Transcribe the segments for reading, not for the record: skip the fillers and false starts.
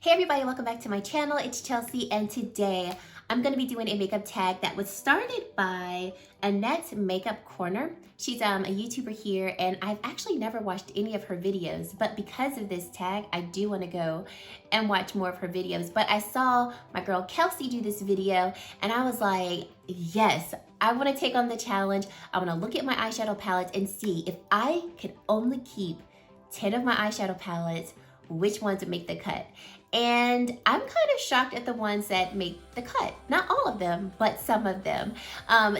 Hey everybody, welcome back to my channel. It's Chelsea and today I'm going to be doing a makeup tag that was started by Annette's Makeup Corner. She's a YouTuber here and I've actually never watched any of her videos, but because of this tag, I do want to go and watch more of her videos. But I saw my girl Chelsea do this video and I was like, yes, I want to take on the challenge. I want to look at my eyeshadow palettes and see if I could only keep 10 of my eyeshadow palettes, which ones would make the cut. And I'm kind of shocked at the ones that make the cut. Not all of them, but some of them.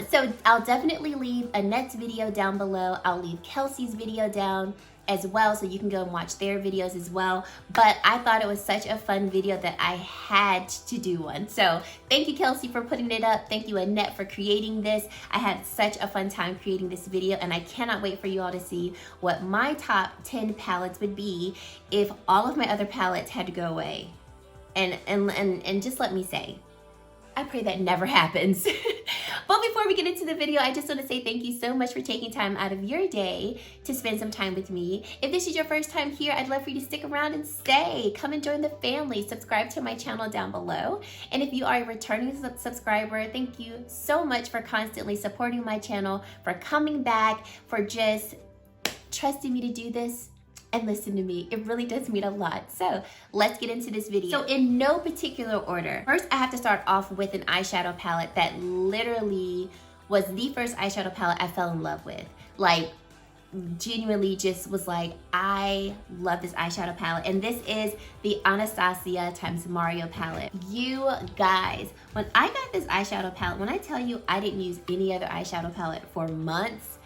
So I'll definitely leave Annette's video down below. I'll leave Kelsey's video down as well, so you can go and watch their videos as well. But I thought it was such a fun video that I had to do one. So thank you, Kelsey, for putting it up. Thank you, Annette, for creating this. I had such a fun time creating this video, and I cannot wait for you all to see what my top 10 palettes would be if all of my other palettes had to go away. And just let me say, I pray that never happens. But before we get into the video, I just want to say thank you so much for taking time out of your day to spend some time with me. If this is your first time here, I'd love for you to stick around and stay. Come and join the family. Subscribe to my channel down below. And if you are a returning subscriber, thank you so much for constantly supporting my channel, for coming back, for just trusting me to do this and listen to me. It really does mean a lot. So let's get into this video. So in no particular order, first I have to start off with an eyeshadow palette that literally was the first eyeshadow palette I fell in love with. Like, genuinely just was like, I love this eyeshadow palette. And this is the Anastasia times Mario palette. You guys, when I got this eyeshadow palette, when I tell you I didn't use any other eyeshadow palette for months.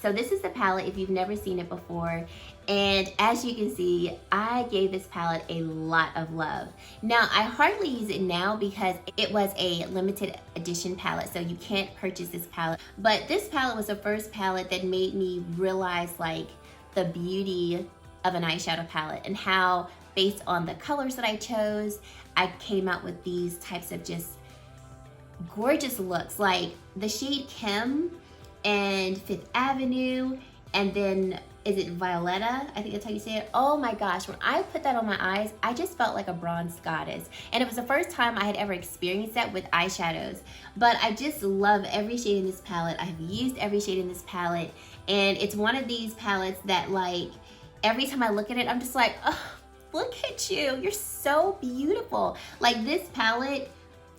So this is the palette if you've never seen it before, and as you can see, I gave this palette a lot of love. Now I hardly use it now because it was a limited edition palette, so you can't purchase this palette, but this palette was the first palette that made me realize like the beauty of an eyeshadow palette and how, based on the colors that I chose, I came out with these types of just gorgeous looks. Like the shade Kim and Fifth Avenue, and then is it Violetta? I think that's how you say it. Oh my gosh, when I put that on my eyes, I just felt like a bronze goddess. And it was the first time I had ever experienced that with eyeshadows. But I just love every shade in this palette. I have used every shade in this palette. And it's one of these palettes that, like, every time I look at it, I'm just like, oh, look at you. You're so beautiful. Like, this palette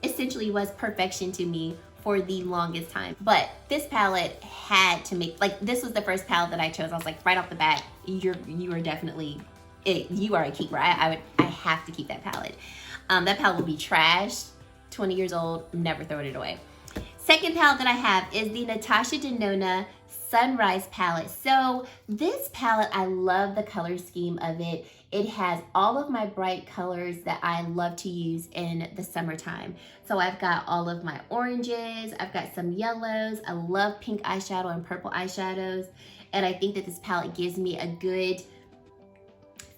essentially was perfection to me for the longest time. But this palette had to make, like, this was the first palette that I chose. I was like, right off the bat, you are definitely it. You are a keeper. I have to keep that palette. That palette will be trashed, 20 years old, never throwing it away. Second palette that I have is the Natasha Denona Sunrise palette. So this palette, I love the color scheme of it. It has all of my bright colors that I love to use in the summertime. So I've got all of my oranges, I've got some yellows, I love pink eyeshadow and purple eyeshadows, and I think that this palette gives me a good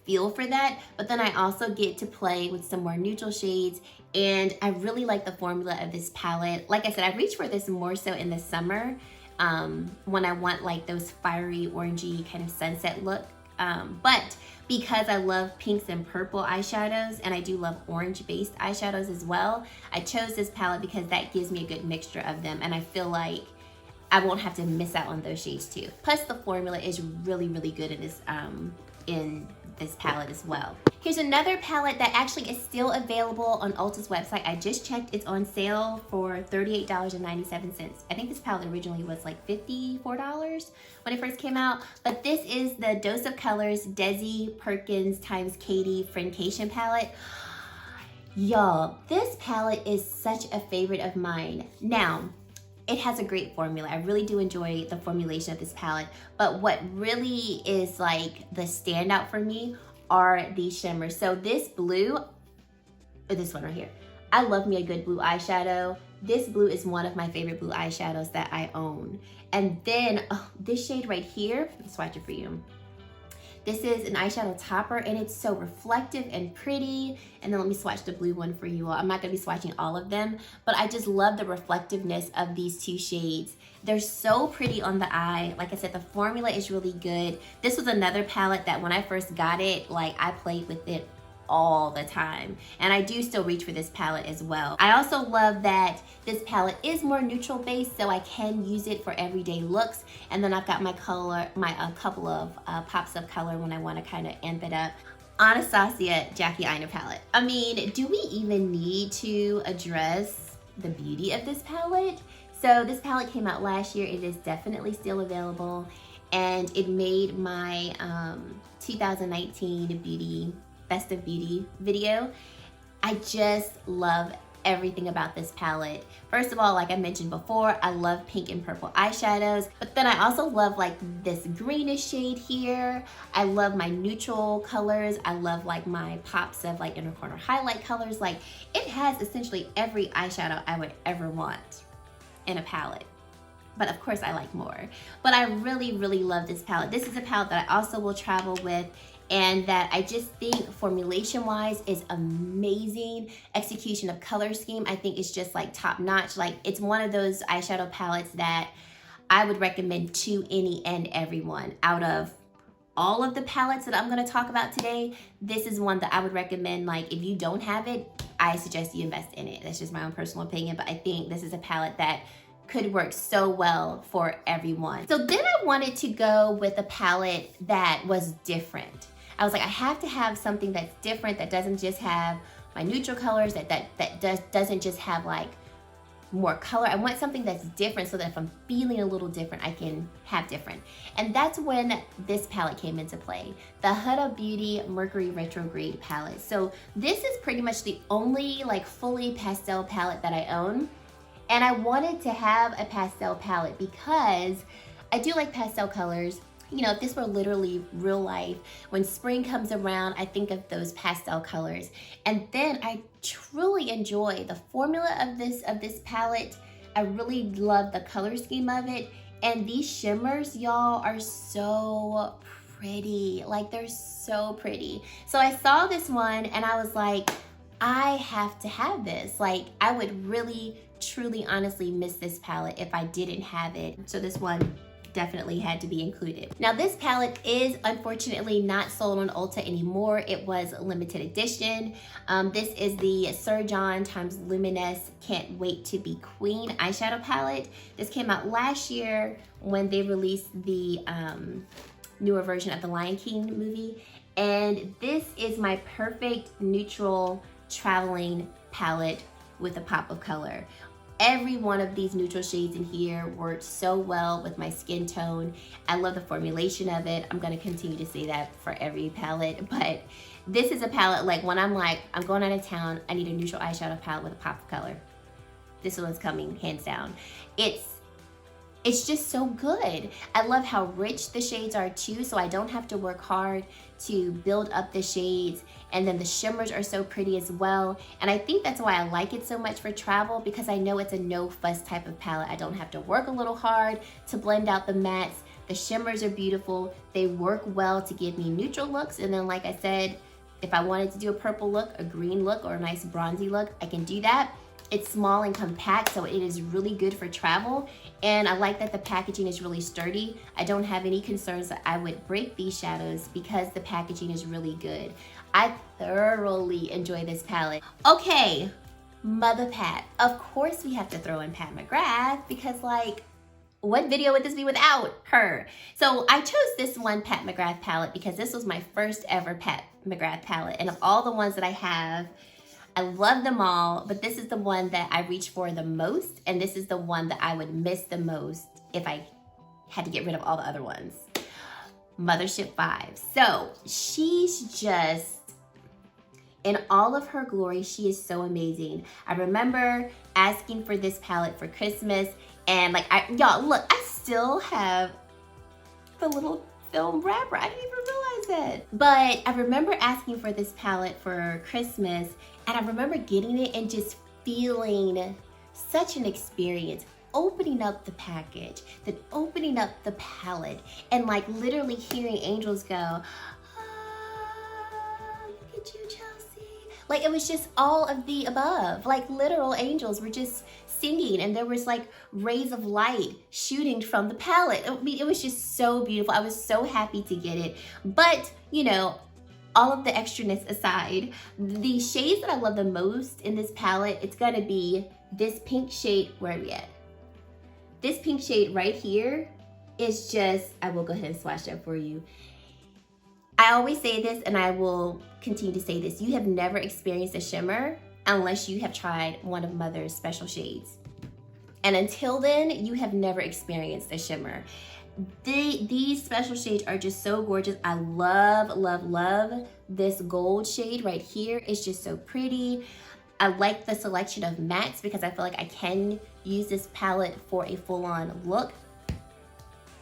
feel for that. But then I also get to play with some more neutral shades, and I really like the formula of this palette. Like I said, I reach for this more so in the summer when I want like those fiery orangey kind of sunset look. But because I love pinks and purple eyeshadows, and I do love orange based eyeshadows as well, I chose this palette because that gives me a good mixture of them, and I feel like I won't have to miss out on those shades too. Plus the formula is really, really good in this palette as well. Here's another palette that actually is still available on Ulta's website. I just checked, it's on sale for $38.97. I think this palette originally was like $54 when it first came out, but this is the Dose of Colors Desi Perkins times Katie Friendcation palette. Y'all, this palette is such a favorite of mine. Now, it has a great formula. I really do enjoy the formulation of this palette, but what really is like the standout for me are these shimmers. So this blue, or this one right here, I love me a good blue eyeshadow. This blue is one of my favorite blue eyeshadows that I own. And then this shade right here, let me swatch it for you. This is an eyeshadow topper, and it's so reflective and pretty. And then let me swatch the blue one for you all. I'm not gonna be swatching all of them, but I just love the reflectiveness of these two shades. They're so pretty on the eye. Like I said, the formula is really good. This was another palette that when I first got it, like I played with it all the time. And I do still reach for this palette as well. I also love that this palette is more neutral based, so I can use it for everyday looks. And then I've got my color, my couple of pops of color when I want to kind of amp it up. Anastasia Jackie Aina palette. I mean, do we even need to address the beauty of this palette? So this palette came out last year. It is definitely still available, and it made my 2019 Best of Beauty video. I just love everything about this palette. First of all, like I mentioned before, I love pink and purple eyeshadows, but then I also love like this greenish shade here. I love my neutral colors. I love like my pops of like inner corner highlight colors. Like, it has essentially every eyeshadow I would ever want in a palette. But of course I like more. But I really, really love this palette. This is a palette that I also will travel with, and that I just think formulation wise is amazing. Execution of color scheme, I think is just like top notch. Like, it's one of those eyeshadow palettes that I would recommend to any and everyone. Out of all of the palettes that I'm gonna talk about today, this is one that I would recommend. Like, if you don't have it, I suggest you invest in it. That's just my own personal opinion, but I think this is a palette that could work so well for everyone. So then I wanted to go with a palette that was different. I was like, I have to have something that's different, that doesn't just have my neutral colors, that doesn't just have like more color. I want something that's different, so that if I'm feeling a little different, I can have different. And that's when this palette came into play, the Huda Beauty Mercury Retrograde palette. So this is pretty much the only like fully pastel palette that I own. And I wanted to have a pastel palette because I do like pastel colors. You know, if this were literally real life, when spring comes around, I think of those pastel colors. And then I truly enjoy the formula of this palette. I really love the color scheme of it. And these shimmers, y'all, are so pretty. Like, they're so pretty. So I saw this one and I was like, I have to have this. Like, I would really, truly, honestly miss this palette if I didn't have it. So this one definitely had to be included. Now, this palette is unfortunately not sold on Ulta anymore. It was limited edition. This is the Sir John times Luminess Can't Wait to Be Queen eyeshadow palette. This came out last year when they released the newer version of the Lion King movie. And this is my perfect neutral traveling palette with a pop of color. Every one of these neutral shades in here worked so well with my skin tone. I love the formulation of it. I'm gonna continue to say that for every palette, but this is a palette, like when I'm like, I'm going out of town, I need a neutral eyeshadow palette with a pop of color. This one's coming, hands down. It's just so good. I love how rich the shades are too, so I don't have to work hard to build up the shades. And then the shimmers are so pretty as well. And I think that's why I like it so much for travel, because I know it's a no fuss type of palette. I don't have to work a little hard to blend out the mattes. The shimmers are beautiful. They work well to give me neutral looks. And then, like I said, if I wanted to do a purple look, a green look, or a nice bronzy look, I can do that. It's small and compact, so it is really good for travel. And I like that the packaging is really sturdy. I don't have any concerns that I would break these shadows because the packaging is really good. I thoroughly enjoy this palette. Okay, Mother Pat. Of course we have to throw in Pat McGrath, because like, what video would this be without her? So I chose this one Pat McGrath palette because this was my first ever Pat McGrath palette. And of all the ones that I have, I love them all, but this is the one that I reach for the most, and this is the one that I would miss the most if I had to get rid of all the other ones. Mothership 5. So she's just, in all of her glory, she is so amazing. I remember asking for this palette for Christmas, and like, y'all, look, I still have the little film wrapper. I didn't even realize that. But I remember asking for this palette for Christmas, and I remember getting it and just feeling such an experience. Opening up the package, then opening up the palette, and like literally hearing angels go, ah, look at you, Chelsea. Like, it was just all of the above. Like, literal angels were just singing, and there was like rays of light shooting from the palette. I mean, it was just so beautiful. I was so happy to get it. But, you know, all of the extraness aside, the shades that I love the most in this palette, it's gonna be this pink shade. Where are we at? This pink shade right here is just, I will go ahead and swatch that for you. I always say this, and I will continue to say this. You have never experienced a shimmer unless you have tried one of Mother's special shades. And until then, you have never experienced a shimmer. These special shades are just so gorgeous. I love, love, love this gold shade right here. It's just so pretty. I like the selection of mattes because I feel like I can use this palette for a full-on look.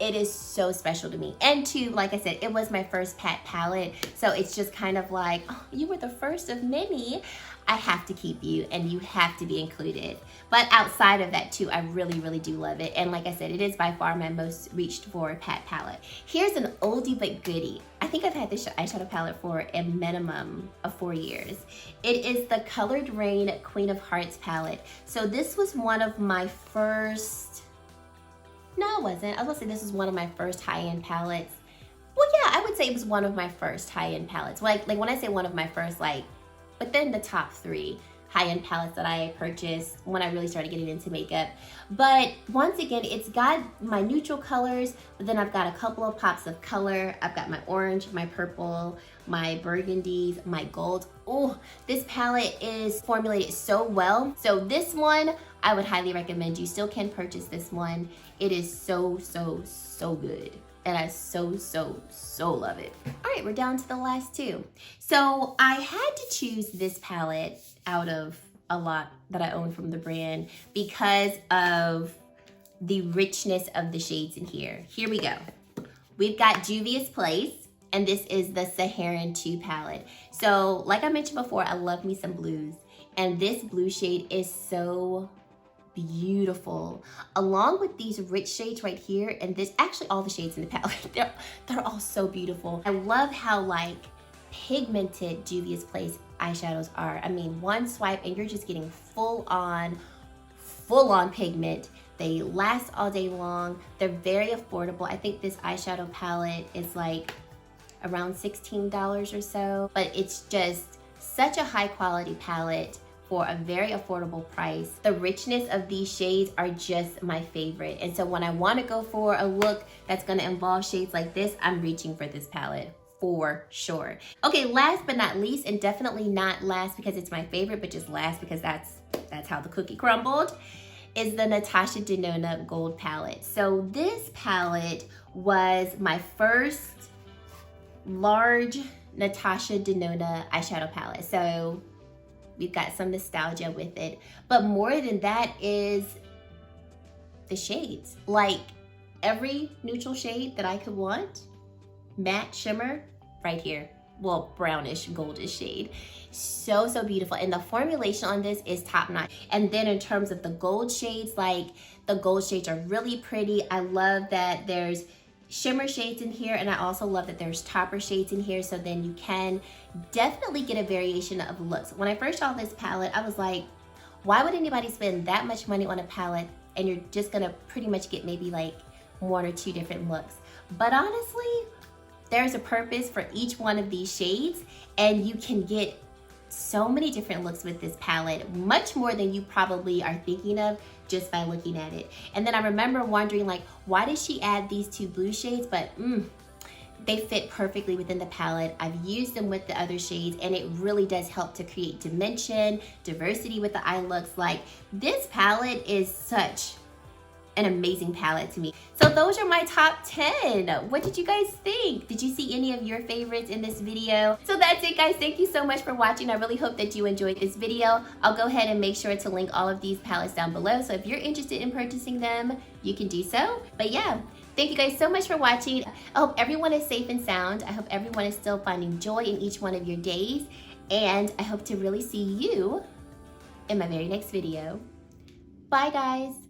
It is so special to me. And two, like I said, it was my first Pat palette. So it's just kind of like, oh, you were the first of many. I have to keep you and you have to be included. But outside of that too, I really, really do love it. And like I said, it is by far my most reached for Pat palette. Here's an oldie but goodie. I think I've had this eyeshadow palette for a minimum of 4 years. It is the Colored Raine Queen of Hearts palette. So this was one of my first, no, it wasn't. I was gonna say this was one of my first high-end palettes. Well, yeah, I would say it was one of my first high-end palettes. Like when I say one of my first, like, within the top 3 high-end palettes that I purchased when I really started getting into makeup. But once again, it's got my neutral colors, but then I've got a couple of pops of color. I've got my orange, my purple, my burgundies, my gold. Oh, this palette is formulated so well. So this one, I would highly recommend. You still can purchase this one. It is so, so, so good. And I so, so, so love it. All right, we're down to the last 2. So I had to choose this palette out of a lot that I own from the brand because of the richness of the shades in here. Here we go. We've got Julius Place, and this is the Saharan 2 palette. So like I mentioned before, I love me some blues. And this blue shade is so beautiful, along with these rich shades right here, and this, actually all the shades in the palette, they're all so beautiful. I love how like pigmented Julius Place eyeshadows are. I mean, one swipe and you're just getting full on pigment. They last all day long. They're very affordable. I think this eyeshadow palette is like around $16 or so, but it's just such a high quality palette for a very affordable price. The richness of these shades are just my favorite. And so when I want to go for a look that's going to involve shades like this, I'm reaching for this palette for sure. Okay, last but not least, and definitely not last because it's my favorite, but just last because that's how the cookie crumbled, is the Natasha Denona Gold palette. So this palette was my first large Natasha Denona eyeshadow palette. So we've got some nostalgia with it. But more than that is the shades. Like every neutral shade that I could want, matte shimmer, right here. Well, brownish, goldish shade. So, so beautiful. And the formulation on this is top notch. And then in terms of the gold shades, like the gold shades are really pretty. I love that there's shimmer shades in here, and I also love that there's topper shades in here, so then you can definitely get a variation of looks. When I first saw this palette, I was like, why would anybody spend that much money on a palette and you're just gonna pretty much get maybe like 1 or 2 different looks? But honestly, there's a purpose for each one of these shades, and you can get so many different looks with this palette, much more than you probably are thinking of just by looking at it. And then I remember wondering, like, why did she add these 2 blue shades? But they fit perfectly within the palette. I've used them with the other shades, and it really does help to create dimension, diversity with the eye looks. Like, this palette is such an amazing palette to me. So those are my top 10. What did you guys think? Did you see any of your favorites in this video? So that's it, guys. Thank you so much for watching. I really hope that you enjoyed this video. I'll go ahead and make sure to link all of these palettes down below, so if you're interested in purchasing them, you can do so. But yeah, thank you guys so much for watching. I hope everyone is safe and sound. I hope everyone is still finding joy in each one of your days, and I hope to really see you in my very next video. Bye, guys.